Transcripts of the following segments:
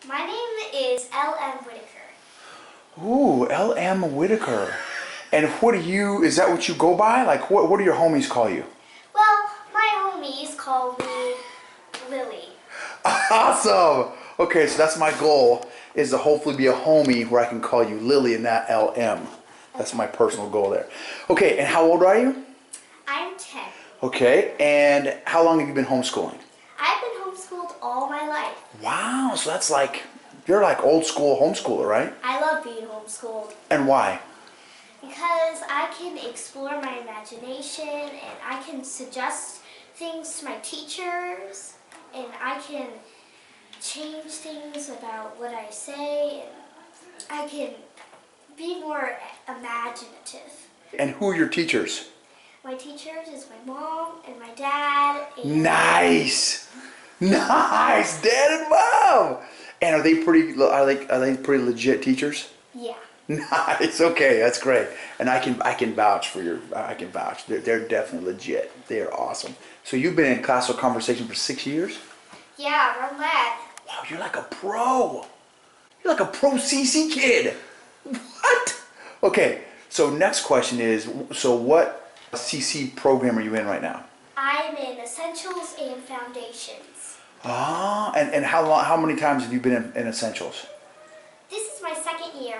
My name is L.M. Whitaker. Ooh, L.M. Whitaker. And is that what you go by? Like, what do your homies call you? Well, my homies call me Lily. Awesome! Okay, so that's my goal, is to hopefully be a homie where I can call you Lily and not L.M. That's my personal goal there. Okay, and how old are you? I'm 10. Okay, and how long have you been homeschooling? I've been homeschooled all my life. Wow, so that's like, you're like old school homeschooler, right? I love being homeschooled. And why? Because I can explore my imagination and I can suggest things to my teachers and I can change things about what I say and I can be more imaginative. And who are your teachers? My teachers is my mom and my dad. And Nice! Nice! Dad and mom! And are they pretty legit teachers? yeah. Nice. Okay, that's great. And I can vouch for I can vouch. They're definitely legit. They are awesome. So you've been in classical conversation for 6 years? Yeah, around that. Wow, you're like a pro. You're like a pro CC kid. What? Okay, so next question is, so what CC program are you in right now? I'm in Essentials and Foundations. Ah, and how many times have you been in Essentials? This is my second year.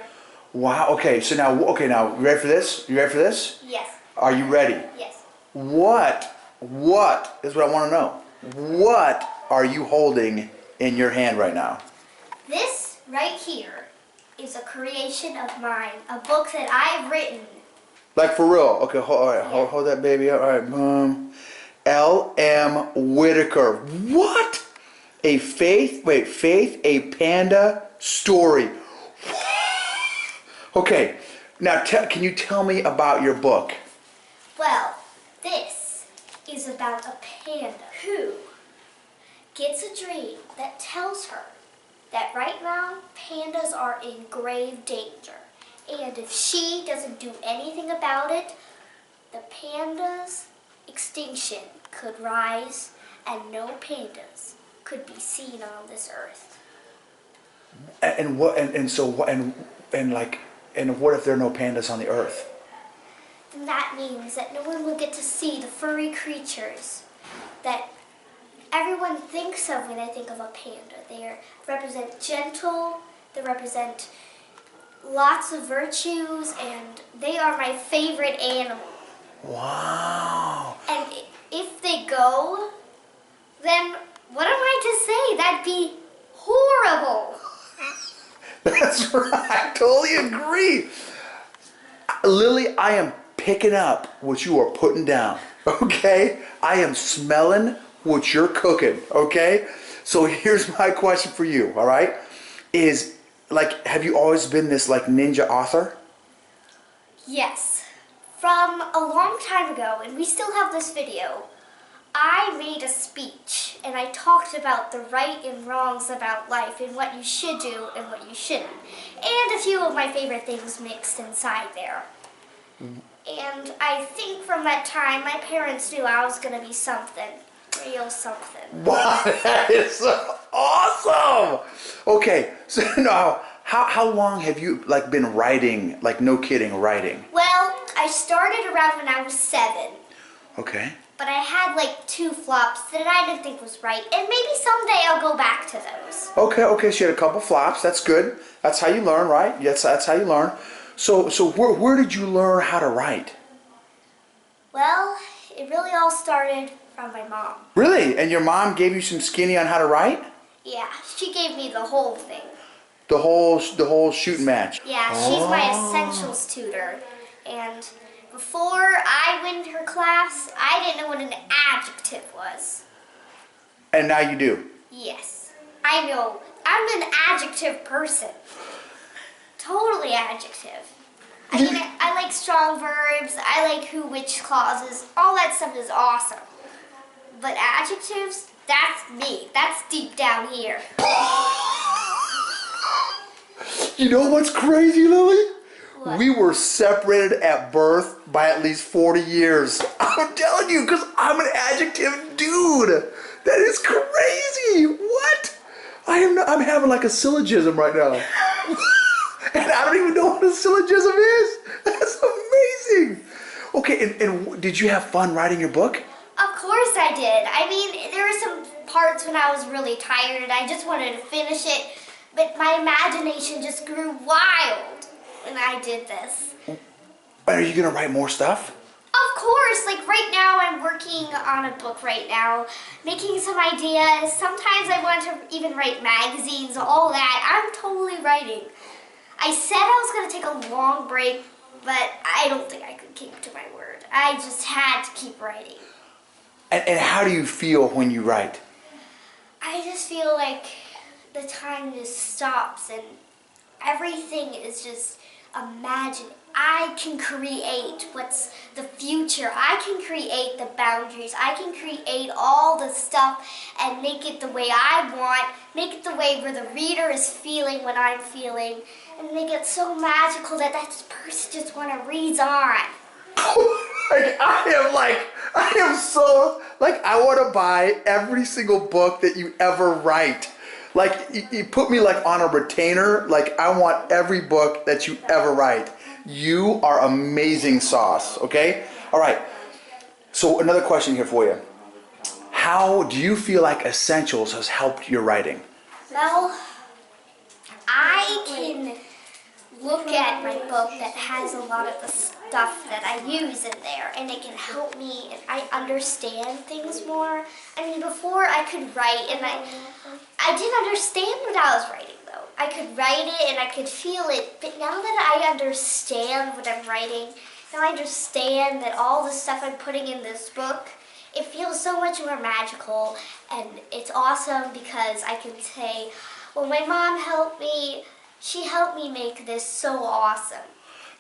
Wow, okay, so now, you ready for this? You ready for this? Yes. Are you ready? Yes. What is what I want to know. What are you holding in your hand right now? This right here is a creation of mine, a book that I've written. Like for real? Okay, hold that baby up. All right, boom. L.M. Whitaker. What? Faith, a Panda story. Okay, now can you tell me about your book? Well, this is about a panda who gets a dream that tells her that right now pandas are in grave danger. And if she doesn't do anything about it, the panda's extinction could rise and no pandas could be seen on this earth. And what if there are no pandas on the earth? And that means that no one will get to see the furry creatures that everyone thinks of when they think of a panda. They represent gentle, they represent lots of virtues, and they are my favorite animal. Wow. And if they go, then what am I to say? That'd be horrible. That's right. I totally agree. Lily, I am picking up what you are putting down. Okay? I am smelling what you're cooking. Okay? So here's my question for you. All right? Have you always been this ninja author? Yes. From a long time ago, and we still have this video, I made a speech and I talked about the right and wrongs about life and what you should do and what you shouldn't. And a few of my favorite things mixed inside there. And I think from that time, my parents knew I was going to be something. Real something. Wow, that is so awesome! Okay, so now, how long have you been writing, no kidding, writing? Well, I started around when I was 7. Okay. But I had 2 flops that I didn't think was right, and maybe someday I'll go back to those. Okay, so you had a couple flops, that's good. That's how you learn, right? Yes, that's how you learn. So where did you learn how to write? Well, it really all started from my mom. Really? And your mom gave you some skinny on how to write? Yeah, she gave me the whole thing. The whole shooting match? Yeah, she's my essentials tutor, and before I went to her class, I didn't know what an adjective was. And now you do? Yes. I know. I'm an adjective person. Totally adjective. I mean, I like strong verbs, I like who, which clauses, all that stuff is awesome. But adjectives, that's me. That's deep down here. You know what's crazy, Lily? What? We were separated at birth by at least 40 years. I'm telling you, because I'm an adjective dude. That is crazy. What? I'm having like a syllogism right now. And I don't even know what a syllogism is. That's amazing. Okay, and did you have fun writing your book? Of course I did. I mean, there were some parts when I was really tired and I just wanted to finish it, but my imagination just grew wild when I did this. Are you gonna write more stuff? Of course, like right now I'm working on a book right now, making some ideas. Sometimes I want to even write magazines, all that. I'm totally writing. I said I was going to take a long break, but I don't think I could keep to my word. I just had to keep writing. And how do you feel when you write? I just feel like the time just stops and everything is just imagined. I can create what's the future. I can create the boundaries. I can create all the stuff and make it the way I want, make it the way where the reader is feeling what I'm feeling, and make it so magical that that person just want to read on. I am so, I want to buy every single book that you ever write. Like, you put me like on a retainer. Like, I want every book that you ever write. You are amazing sauce, okay? All right. So another question here for you. How do you feel like Essentials has helped your writing? Well, I can look at my book that has a lot of the stuff that I use in there, and it can help me, and I understand things more. I mean, before I could write, and I didn't understand what I was writing, though. I could write it, and I could feel it, but now that I understand what I'm writing, now I understand that all the stuff I'm putting in this book, it feels so much more magical, and it's awesome because I can say, well, my mom helped me. She helped me make this so awesome.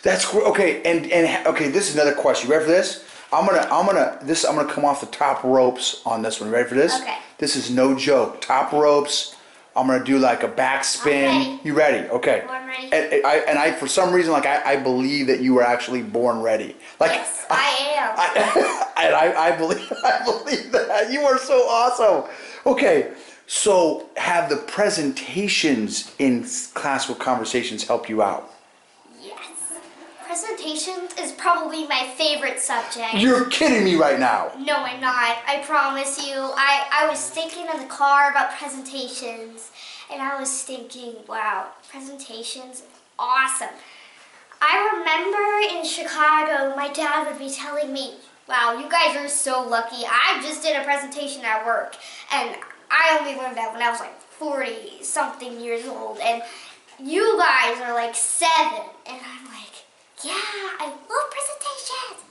That's great. Okay, and okay, this is another question. You ready for this? I'm gonna come off the top ropes on this one. Ready for this? Okay. This is no joke. Top ropes. I'm gonna do like a backspin. I'm ready. You ready? Okay. I'm ready. And I for some reason I believe that you were actually born ready. Like, Yes, I am. I believe that you are so awesome. Okay. So, have the presentations in Classical Conversations help you out? Yes. Presentations is probably my favorite subject. You're kidding me right now. No, I'm not. I promise you. I was thinking in the car about presentations, and I was thinking, wow, presentations, awesome. I remember in Chicago, my dad would be telling me, wow, you guys are so lucky. I just did a presentation at work, and I only learned that when I was like 40-something years old, and you guys are like 7, and I'm like, yeah, I love presentations.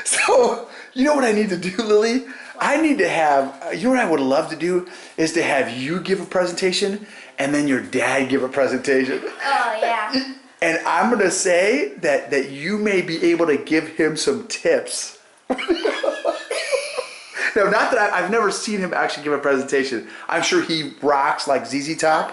So, you know what I need to do, Lily? I need to have, you know what I would love to do is to have you give a presentation and then your dad give a presentation. Oh, yeah. And I'm going to say that you may be able to give him some tips. No, not that I've never seen him actually give a presentation. I'm sure he rocks like ZZ Top,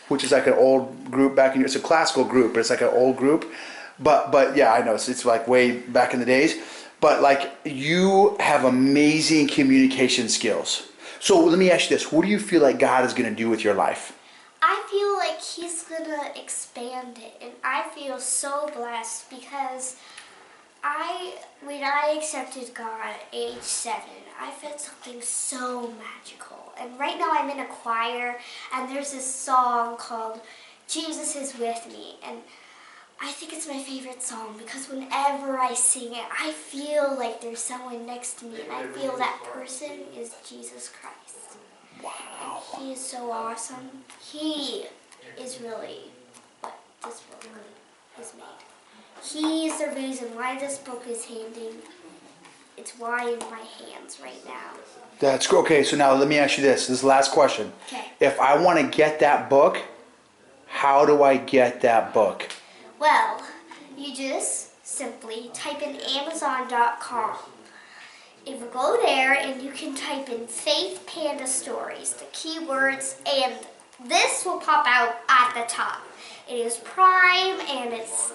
which is like an old group back in, it's a classical group, but it's like an old group. But yeah, I know, it's like way back in the days. But like, you have amazing communication skills. So let me ask you this, what do you feel like God is going to do with your life? I feel like he's gonna expand it, and I feel so blessed because when I accepted God at age 7, I felt something so magical. And right now I'm in a choir, and there's this song called Jesus is With Me, and I think it's my favorite song because whenever I sing it, I feel like there's someone next to me, and I feel that person is Jesus Christ. Wow. And he is so awesome. He is really what this book is made. He is the reason why this book is handy. It's why in my hands right now. That's good. Okay, so now let me ask you this. This is the last question. Okay. If I want to get that book, how do I get that book? Well, you just simply type in Amazon.com. If you go there and you can type in Faith Panda Stories, the keywords, and this will pop out at the top. It is Prime and it's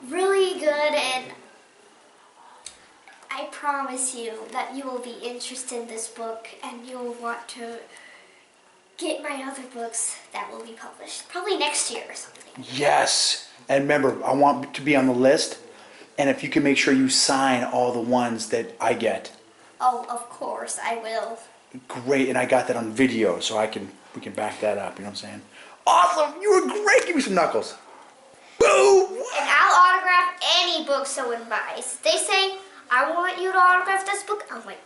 really good, and I promise you that you will be interested in this book and you'll want to get my other books that will be published. Probably next year or something. Yes. And remember, I want to be on the list. And if you can make sure you sign all the ones that I get. Oh, of course, I will. Great. And I got that on video, so we can back that up. You know what I'm saying? Awesome. You were great. Give me some knuckles. Boom. And I'll autograph any book someone buys. They say, I want you to autograph this book. I'm like,